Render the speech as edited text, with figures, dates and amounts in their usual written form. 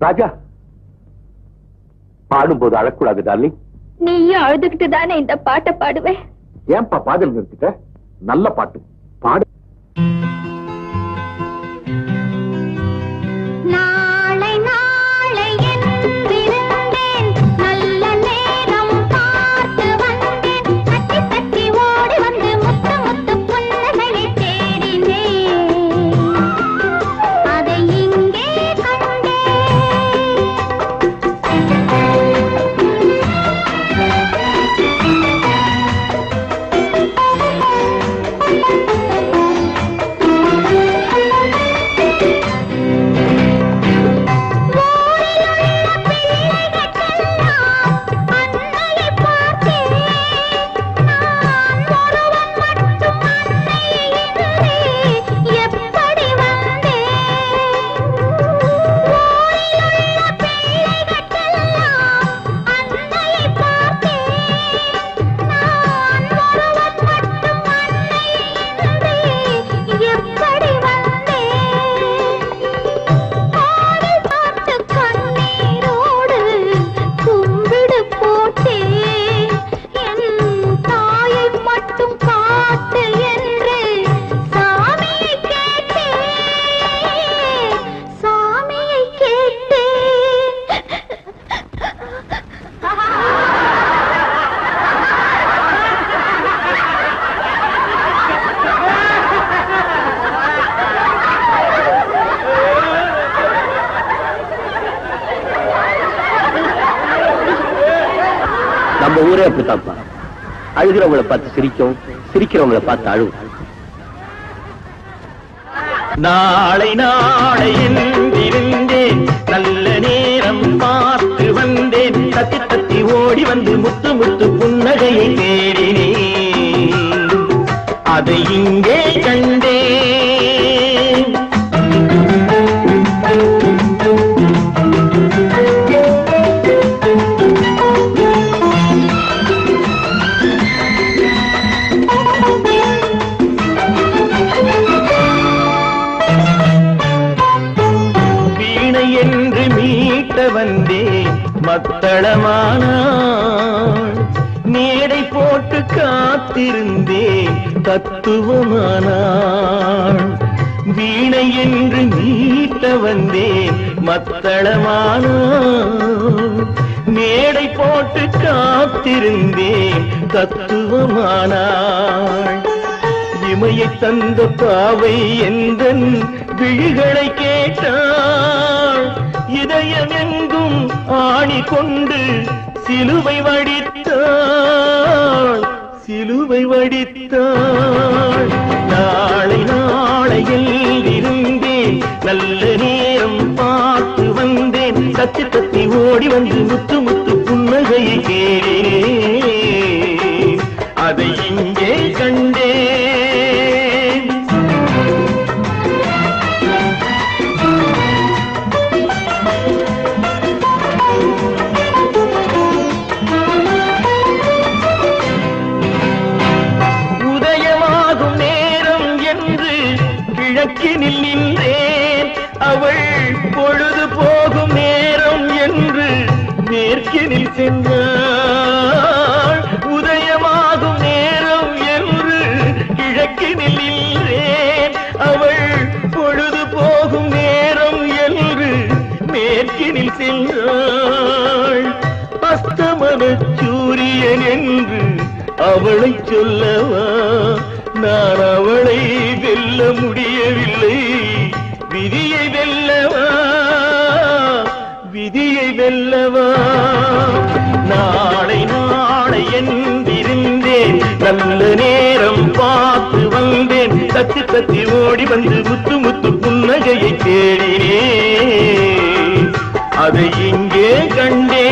ராஜா, பாடும்போது அழக்கூடாது டார்லிங். நீயும் அழுதுகிட்டு தானே இந்த பாட்டை பாடுவேன். ஏன்பா பாடல் நிறுத்திட்ட? நல்ல பாட்டு பாடு. நம்ம ஊரே அப்படித்தான்ப்பா. அழுகிறவங்களை பார்த்து சிரிக்கும், சிரிக்கிறவங்களை பார்த்து அழுவும். நாளை நாளை என்றிருந்தேன், நல்ல நேரம் பார்த்து வந்தேன், தத்தி தத்தி ஓடி வந்து முத்து முத்து புன்னகையை தேடினேன், அதை இங்கே கண்டேன். என்று மீட்ட வந்தேன் மத்தளமானாள், மேடை போட்டு காத்திருந்தேன் தத்துவமானாள். வீணை என்று மீட்ட வந்தேன் மத்தளமானாள், மேடை போட்டு காத்திருந்தேன் தத்துவமானாள். இமையை தந்த பாவை எந்தன் விழிகளை கேட்டாள், இதயம் எங்கும் ஆணி கொண்டு சிலுவை வடித்தாள், சிலுவை வடித்தாள். நாளை நாளையில் இருந்தேன், நல்ல நேரம் பார்த்து வந்தேன், தத்தி தத்தி ஓடி வந்து முத்து முத்து புன்னகையை கேட்டேன், அதை இங்கே கண்டேன். கிழக்கினில் நின்றேன், அவள் பொழுது போகும் நேரம் என்று மேற்கினில் சென்றாள். உதயமாகும் நேரம் என்று கிழக்கினில் நின்றேன், அவள் பொழுது போகும் நேரம் என்று மேற்கினில் சென்றாள். அஸ்தமன சூரியன் என்று அவளை சொல்லவா, நான் அவளை வெல்ல முடியவில்லை, விதியை வெல்லவா, விதியை வெல்லவா. நாளை நாளை என்றிருந்தேன், நல்ல நேரம் பார்த்து வந்தேன், தத்தி தத்தி ஓடி வந்து முத்து முத்து புன்னகையை தேடினேன், அதை இங்கே கண்டேன்.